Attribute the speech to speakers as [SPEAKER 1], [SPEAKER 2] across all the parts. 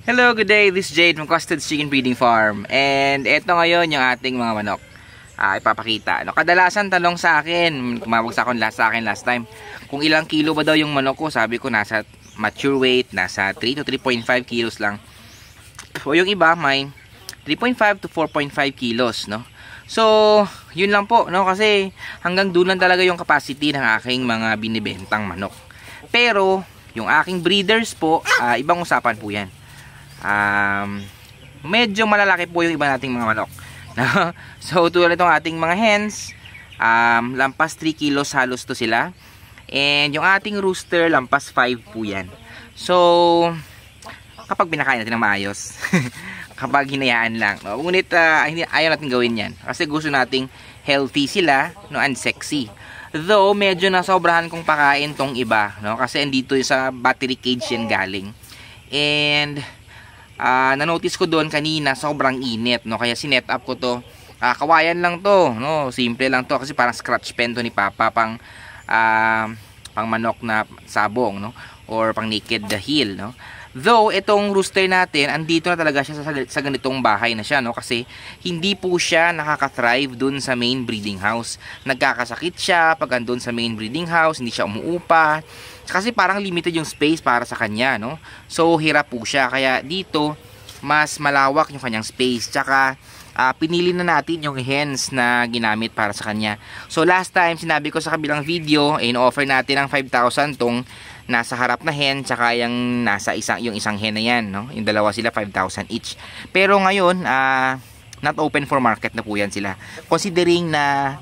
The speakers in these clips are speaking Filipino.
[SPEAKER 1] Hello, good day. This is Jade from Custard Chicken Breeding Farm. And eto ngayon yung ating mga manok. Ipapakita. Kadalasan tanong sa akin, tumawag sa akin last time, kung ilang kilo ba daw yung manok ko. Sabi ko nasa mature weight, nasa 3 to 3.5 kilos lang. O yung iba may 3.5 to 4.5 kilos, no? So, yun lang po, no? Kasi hanggang doon lang talaga yung capacity ng aking mga binibentang manok. Pero, yung aking breeders po, ibang usapan po yan. Medyo malalaki po yung iba nating mga manok. So tulad itong ating mga hens, lampas 3 kilos halos to sila. And yung ating rooster, lampas 5 po yan. So kapag binakain natin ng maayos, kapag hinayaan lang, no? Ngunit ayaw natin gawin yan kasi gusto nating healthy sila, no, and sexy. Though medyo nasobrahan kong pakain tong iba, no? Kasi andito sa battery cage yan galing. And na-notice ko doon kanina sobrang init, no? Kaya sinet up ko to. Kawayan lang to, no? Simple lang to kasi parang scratch pen to ni Papa pang manok na sabong, no? Or pang naked heel, no? Though itong rooster natin andito na talaga siya sa ganitong bahay na siya, no? Kasi hindi po siya nakaka-thrive doon sa main breeding house. Nagkakasakit siya pag andun sa main breeding house, hindi siya umuupa. Kasi parang limited yung space para sa kanya, no? So hirap po siya. Kaya dito mas malawak yung kanyang space. Tsaka pinili na natin yung hens na ginamit para sa kanya. So last time sinabi ko sa kabilang video, in-offer natin ang 5,000 tong nasa harap na hen, tsaka yung nasa yung isang hen na yan, no? Yung dalawa sila 5,000 each. Pero ngayon not open for market na po yan sila. Considering na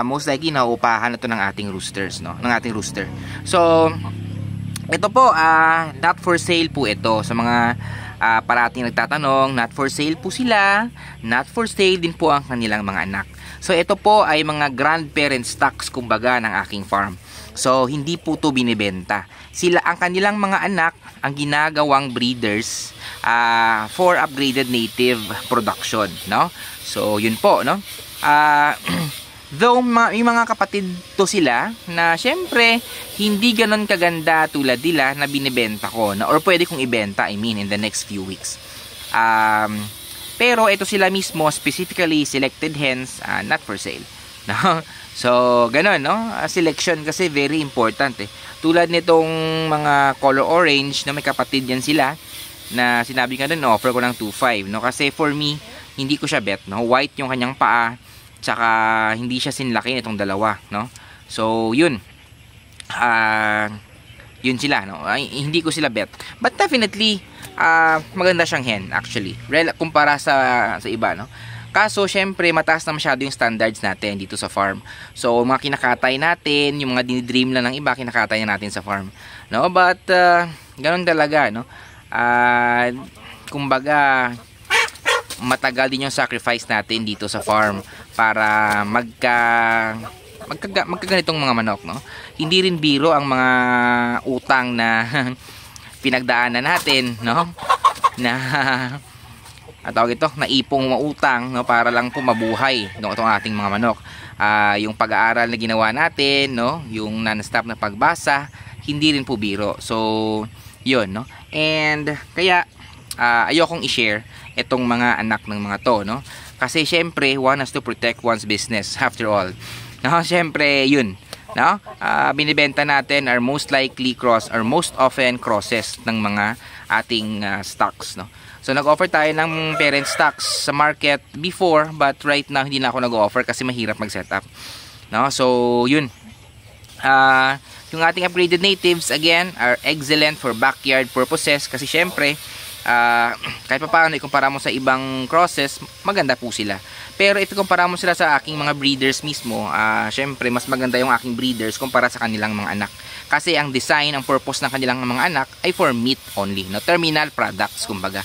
[SPEAKER 1] most likely nauupahan na to ng ating roosters, no? Ng ating rooster. So ito po, not for sale po ito. Sa mga parating nagtatanong, not for sale po sila. Not for sale din po ang kanilang mga anak. So ito po ay mga grandparent stocks kumbaga ng aking farm. So hindi po to binibenta. Sila ang kanilang mga anak ang ginagawang breeders for upgraded native production, no? So yun po, no? Though may mga kapatid to sila na syempre hindi ganon kaganda tulad nila na binibenta ko, na or pwede kong ibenta, I mean in the next few weeks. Pero ito sila mismo, specifically selected hens, not for sale, no? So ganon, no? Selection kasi very important eh. Tulad nitong mga color orange na may kapatid yan sila na sinabi ko din, offer ko ng 2.5, no? Kasi for me hindi ko siya bet, no? White yung kanyang paa, tsaka hindi siya sinlaki itong dalawa, no? So yun, yun sila, no? Hindi ko sila bet, but definitely maganda siyang hen actually kumpara sa iba, no? Kaso syempre mataas na masyado yung standards natin dito sa farm. So mga kinakatay natin, yung mga dinidream lang ng iba, kinakatay natin sa farm, no? But ganun talaga, no? Kumbaga matagal din yung sacrifice natin dito sa farm para magkaganitong mga manok, no? Hindi rin biro ang mga utang na pinagdaanan natin, no? Na tawag ito, naipong mautang, no, para lang po mabuhay, no, itong ating mga manok. Yung pag-aaral na ginawa natin, no, yung non-stop na pagbasa, hindi rin po biro. So yun, no? And kaya ayokong i-share itong mga anak ng mga to, no? Kasi syempre one has to protect one's business after all, no? Syempre yun, no? Binibenta natin are most likely most often crosses ng mga ating stocks, no? So nag-offer tayo ng parent stocks sa market before, but right now hindi na ako nag-offer kasi mahirap mag-setup, no? So yun, yung ating upgraded natives again are excellent for backyard purposes kasi syempre kahit pa paano ikumpara mo sa ibang crosses, maganda po sila. Pero if ikumpara mo sila sa aking mga breeders mismo, syempre mas maganda yung aking breeders kumpara sa kanilang mga anak. Kasi ang design, ang purpose ng kanilang mga anak ay for meat only, no? Terminal products kumbaga.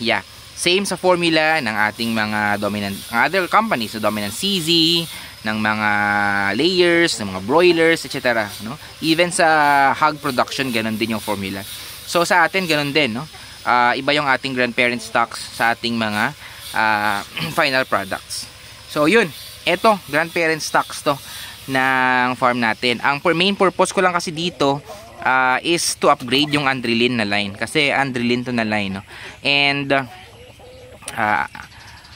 [SPEAKER 1] Yeah, same sa formula ng ating mga dominant, other companies, so dominant CZ, ng mga layers, ng mga broilers, etc., no? Even sa hog production, ganun din yung formula. So sa atin ganun din, no? Iba yung ating grandparent stocks sa ating mga final products. So yun, eto grandparent stocks to ng farm natin. Ang main purpose ko lang kasi dito is to upgrade yung Andrilyn na line. Kasi Andrilyn to na line, no? And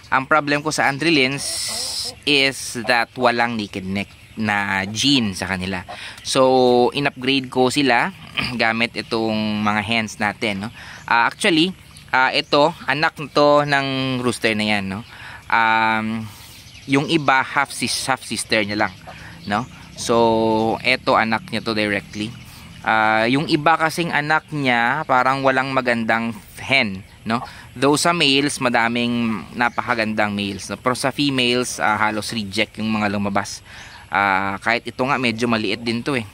[SPEAKER 1] ang problem ko sa Andrilyns is that walang naked neck na gene sa kanila. So, in-upgrade ko sila gamit itong mga hens natin, no? Actually, ito, anak nito ng rooster na yan, no? Yung iba, half sister niya lang, no? So, ito, anak niya to directly. Yung iba kasing anak niya, parang walang magandang hen, no? Though sa males, madaming napakagandang males, no? Pero sa females, halos reject yung mga lumabas. Kahit ito nga, medyo maliit din to eh.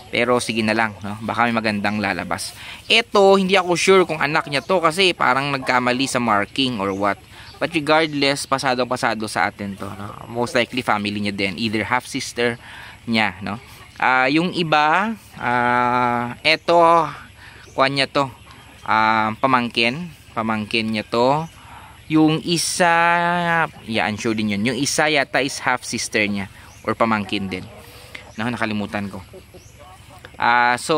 [SPEAKER 1] Pero sige na lang, no? Baka may magandang lalabas. Ito, hindi ako sure kung anak niya to kasi parang nagkamali sa marking or what. But regardless, pasadong-pasado sa atin to, no? Most likely family niya din, either half sister niya, no? Yung iba, ito, kuha niya to, pamangkin niya to. Yung isa, unsure din yun. Yung isa yata is half sister niya or pamangkin din, no? Nakalimutan ko. So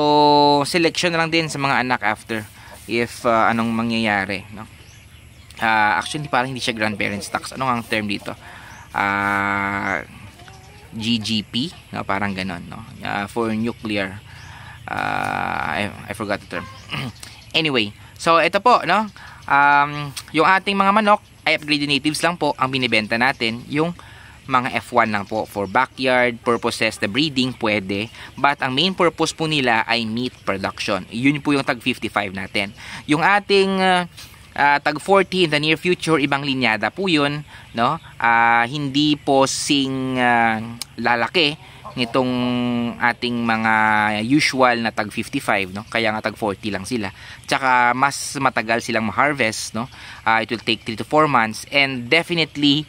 [SPEAKER 1] selection na lang din sa mga anak after if anong mangyayari, no? Actually parang hindi siya grandparent stocks. Ano ang term dito? GGP, no? Parang ganon, no? For nuclear, I forgot the term. Anyway, so ito po, no? Yung ating mga manok ay upgraded natives lang po ang binibenta natin. Yung mga F1 lang po for backyard purposes, the breeding pwede, but ang main purpose po nila ay meat production. Yun po yung tag 55 natin. Yung ating tag 40 in the near future, ibang linyada po yun, no? Hindi po sing lalaki nitong ating mga usual na tag 55, no? Kaya nga tag 40 lang sila. Tsaka mas matagal silang ma-harvest, no? It will take 3 to 4 months, and definitely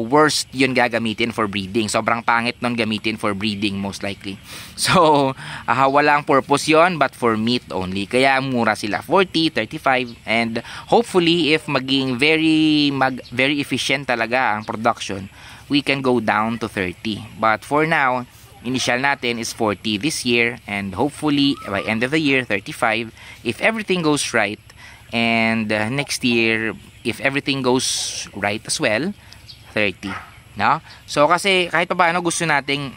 [SPEAKER 1] worst yun gagamitin for breeding. Sobrang pangit nun gamitin for breeding most likely. So walang purpose yun but for meat only. Kaya mura sila, 40, 35, and hopefully if maging very efficient talaga ang production, we can go down to 30. But for now, initial natin is 40 this year, and hopefully by end of the year 35 if everything goes right, and next year if everything goes right as well, 30, no? So kasi kahit pa paano gusto nating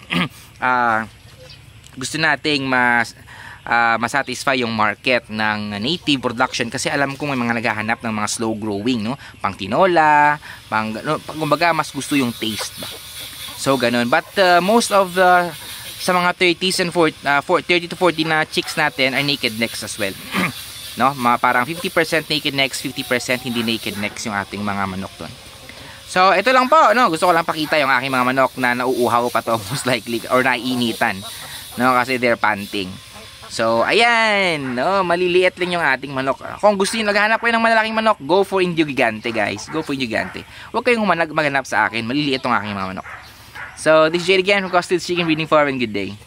[SPEAKER 1] masatisfy yung market ng native production, kasi alam ko may mga naghahanap ng mga slow growing, no? Pang tinola, kumbaga mas gusto yung taste ba. So ganun. But most of the sa mga 30s and 30 to 40 na chicks natin are naked necks as well. No? Parang 50% naked necks, 50% hindi naked necks yung ating mga manok doon. So ito lang po, no? Gusto ko lang pakita yung aking mga manok na nauuhaw pa to most likely, or naiinitan, no? Kasi they're panting. So, ayan, no, maliliit lang yung ating manok. Kung gusto niyo naghahanap kayo ng malalaking manok, go for Indio Gigante, guys. Go for Indio Gigante. Huwag kayong maghanap sa akin, maliliit yung aking mga manok. So, this is Jay again from Costed Chicken Breeding Farm, and good day.